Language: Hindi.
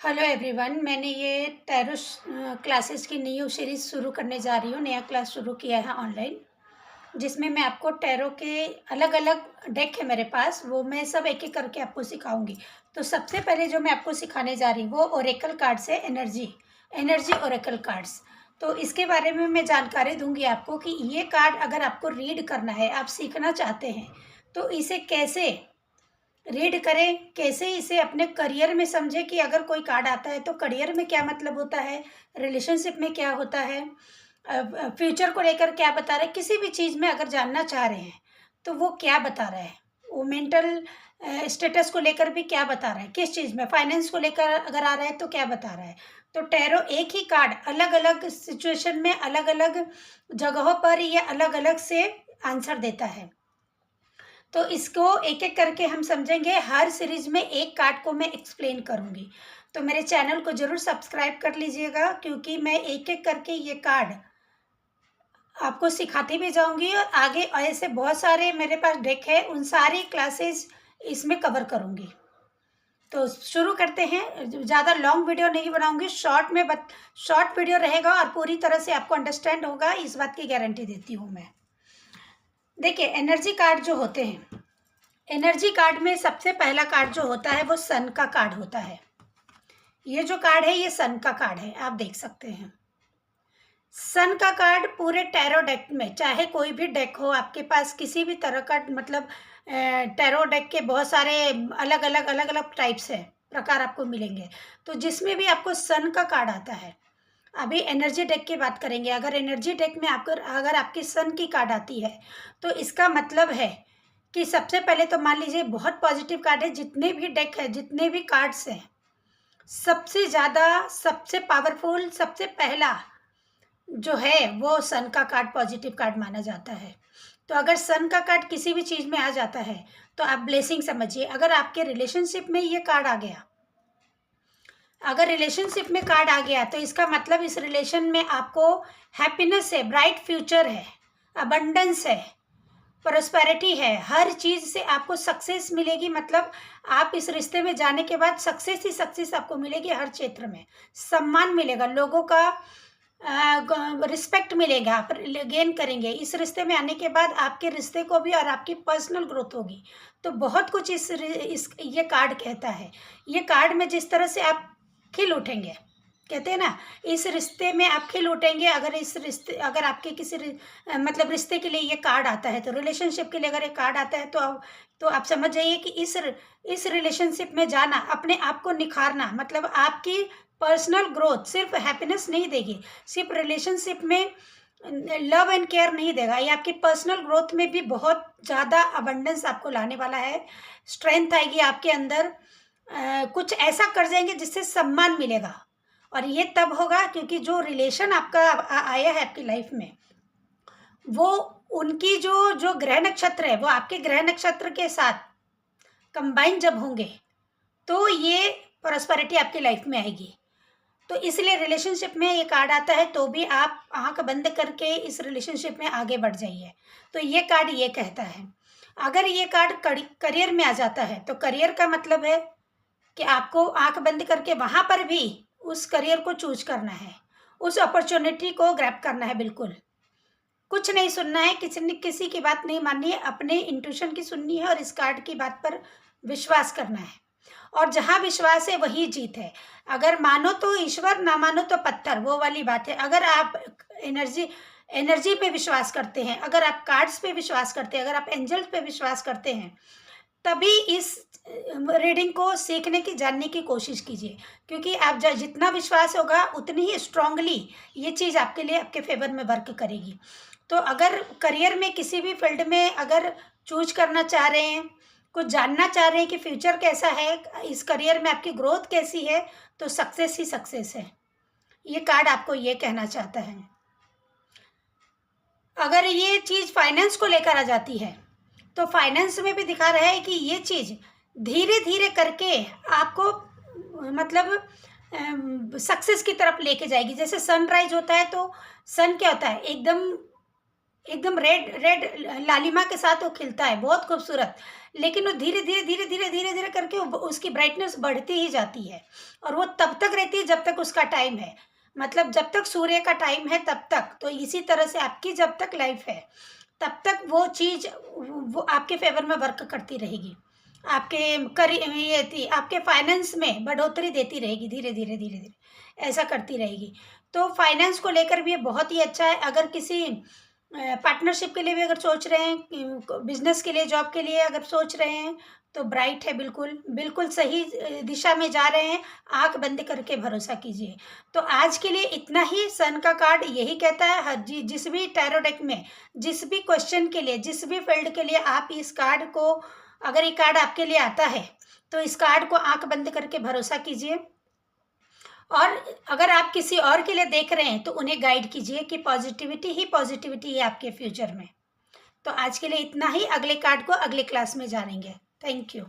हेलो एवरीवन, मैंने ये टैरो क्लासेस की न्यू सीरीज़ शुरू करने जा रही हूँ। नया क्लास शुरू किया है ऑनलाइन, जिसमें मैं आपको टैरो के अलग अलग डेक है मेरे पास, वो मैं सब एक एक करके आपको सिखाऊंगी। तो सबसे पहले जो मैं आपको सिखाने जा रही हूँ वो ओरेकल कार्ड्स है। Energy energy Oracle cards. तो इसके बारे में मैं जानकारी दूंगी आपको कि ये कार्ड अगर आपको रीड करना है, आप सीखना चाहते हैं, तो इसे कैसे रीड करें, कैसे इसे अपने करियर में समझें कि अगर कोई कार्ड आता है तो करियर में क्या मतलब होता है, रिलेशनशिप में क्या होता है, फ्यूचर को लेकर क्या बता रहा है। किसी भी चीज़ में अगर जानना चाह रहे हैं तो वो क्या बता रहा है, वो मेंटल स्टेटस को लेकर भी क्या बता रहा है, किस चीज़ में फाइनेंस को लेकर अगर आ रहा है तो क्या बता रहा है। तो टैरो एक ही कार्ड अलग अलग सिचुएशन में, अलग अलग जगहों पर ये अलग अलग से आंसर देता है। तो इसको एक एक करके हम समझेंगे। हर सीरीज में एक कार्ड को मैं एक्सप्लेन करूंगी। तो मेरे चैनल को जरूर सब्सक्राइब कर लीजिएगा, क्योंकि मैं एक एक करके ये कार्ड आपको सिखाती भी जाऊंगी और आगे ऐसे बहुत सारे मेरे पास डेक है, उन सारी क्लासेस इसमें कवर करूंगी। तो शुरू करते हैं। ज़्यादा लॉन्ग वीडियो नहीं बनाऊंगी, शॉर्ट वीडियो रहेगा और पूरी तरह से आपको अंडरस्टैंड होगा, इस बात की गारंटी देती हूँ मैं। देखिए, एनर्जी कार्ड जो होते हैं, एनर्जी कार्ड में सबसे पहला कार्ड जो होता है वो सन का कार्ड होता है। ये जो कार्ड है ये सन का कार्ड है, आप देख सकते हैं। सन का कार्ड पूरे टैरो डेक में, चाहे कोई भी डेक हो आपके पास, किसी भी तरह का, मतलब टैरो डेक के बहुत सारे अलग अलग टाइप्स है, प्रकार आपको मिलेंगे। तो जिसमें भी आपको सन का कार्ड आता है, अभी एनर्जी डेक की बात करेंगे। अगर एनर्जी डेक में आपको अगर आपकी सन की कार्ड आती है तो इसका मतलब है कि सबसे पहले तो मान लीजिए बहुत पॉजिटिव कार्ड है। जितने भी डेक है, जितने भी कार्ड्स हैं, सबसे ज़्यादा, सबसे पावरफुल, सबसे पहला जो है वो सन का कार्ड पॉजिटिव कार्ड माना जाता है। तो अगर सन का कार्ड किसी भी चीज़ में आ जाता है तो आप ब्लेसिंग समझिए। अगर आपके रिलेशनशिप में ये कार्ड आ गया, अगर रिलेशनशिप में कार्ड आ गया तो इसका मतलब इस रिलेशन में आपको हैप्पीनेस है, ब्राइट फ्यूचर है, अबंडेंस है, प्रोस्पेरिटी है, हर चीज़ से आपको सक्सेस मिलेगी। मतलब आप इस रिश्ते में जाने के बाद सक्सेस ही सक्सेस आपको मिलेगी। हर क्षेत्र में सम्मान मिलेगा, लोगों का रिस्पेक्ट मिलेगा, आप गेन करेंगे। इस रिश्ते में आने के बाद आपके रिश्ते को भी और आपकी पर्सनल ग्रोथ होगी। तो बहुत कुछ इस ये कार्ड कहता है। ये कार्ड में जिस तरह से आप खिल उठेंगे, कहते हैं ना, इस रिश्ते में आप खिल उठेंगे। अगर आपके किसी मतलब रिश्ते के लिए ये कार्ड आता है, तो रिलेशनशिप के लिए अगर ये कार्ड आता है तो आप समझ जाइए कि इस रिलेशनशिप में जाना, अपने आप को निखारना, मतलब आपकी पर्सनल ग्रोथ सिर्फ हैप्पीनेस नहीं देगी, सिर्फ रिलेशनशिप में लव एंड केयर नहीं देगा, ये आपकी पर्सनल ग्रोथ में भी बहुत ज़्यादा अबंडेंस आपको लाने वाला है। स्ट्रेंथ आएगी आपके अंदर, कुछ ऐसा कर जाएंगे जिससे सम्मान मिलेगा। और ये तब होगा क्योंकि जो रिलेशन आपका आया है आपकी लाइफ में, वो उनकी जो जो ग्रह नक्षत्र है वो आपके ग्रह नक्षत्र के साथ कंबाइन जब होंगे तो ये प्रॉस्पेरिटी आपकी लाइफ में आएगी। तो इसलिए रिलेशनशिप में ये कार्ड आता है तो भी आप आंख बंद करके इस रिलेशनशिप में आगे बढ़ जाइए। तो ये कार्ड ये कहता है। अगर ये कार्ड करियर में आ जाता है तो करियर का मतलब है कि आपको आंख बंद करके वहां पर भी उस करियर को चूज करना है, उस अपॉर्चुनिटी को ग्रैब करना है। बिल्कुल कुछ नहीं सुनना है, किसी की बात नहीं माननी है, अपने इंट्यूशन की सुननी है और इस कार्ड की बात पर विश्वास करना है। और जहाँ विश्वास है वही जीत है। अगर मानो तो ईश्वर, ना मानो तो पत्थर, वो वाली बात है। अगर आप एनर्जी पे विश्वास करते हैं, अगर आप कार्ड्स पे विश्वास करते हैं, अगर आप एंजल्स पे विश्वास करते हैं, तभी इस रीडिंग को सीखने की, जानने की कोशिश कीजिए। क्योंकि आप जितना विश्वास होगा उतनी ही स्ट्रांगली ये चीज़ आपके लिए, आपके फेवर में वर्क करेगी। तो अगर करियर में किसी भी फील्ड में अगर चूज करना चाह रहे हैं, कुछ जानना चाह रहे हैं कि फ्यूचर कैसा है, इस करियर में आपकी ग्रोथ कैसी है, तो सक्सेस ही सक्सेस है। ये कार्ड आपको ये कहना चाहता है। अगर ये चीज़ फाइनेंस को लेकर आ जाती है तो फाइनेंस में भी दिखा रहा है कि ये चीज़ धीरे धीरे करके आपको, मतलब सक्सेस की तरफ लेके जाएगी। जैसे सनराइज होता है तो सन क्या होता है, एकदम एकदम रेड रेड लालिमा के साथ वो खिलता है, बहुत खूबसूरत। लेकिन वो धीरे धीरे धीरे धीरे धीरे धीरे करके उसकी ब्राइटनेस बढ़ती ही जाती है, और वो तब तक रहती है जब तक उसका टाइम है, मतलब जब तक सूर्य का टाइम है तब तक। तो इसी तरह से आपकी जब तक लाइफ है तब तक वो चीज़ वो आपके फेवर में वर्क करती रहेगी, आपके ये थी आपके फाइनेंस में बढ़ोतरी देती रहेगी, धीरे धीरे धीरे धीरे ऐसा करती रहेगी। तो फाइनेंस को लेकर भी ये बहुत ही अच्छा है। अगर किसी पार्टनरशिप के लिए भी अगर सोच रहे हैं, बिजनेस के लिए, जॉब के लिए अगर सोच रहे हैं, तो ब्राइट है, बिल्कुल बिल्कुल सही दिशा में जा रहे हैं। आंख बंद करके भरोसा कीजिए। तो आज के लिए इतना ही। सन का कार्ड यही कहता है, हर जिस भी टैरो डेक में जिस भी क्वेश्चन के लिए, जिस भी फील्ड के लिए आप इस कार्ड को, अगर ये कार्ड आपके लिए आता है तो इस कार्ड को आंख बंद करके भरोसा कीजिए। और अगर आप किसी और के लिए देख रहे हैं तो उन्हें गाइड कीजिए कि पॉजिटिविटी ही पॉजिटिविटी है आपके फ्यूचर में। तो आज के लिए इतना ही। अगले कार्ड को अगले क्लास में जानेंगे। Thank you.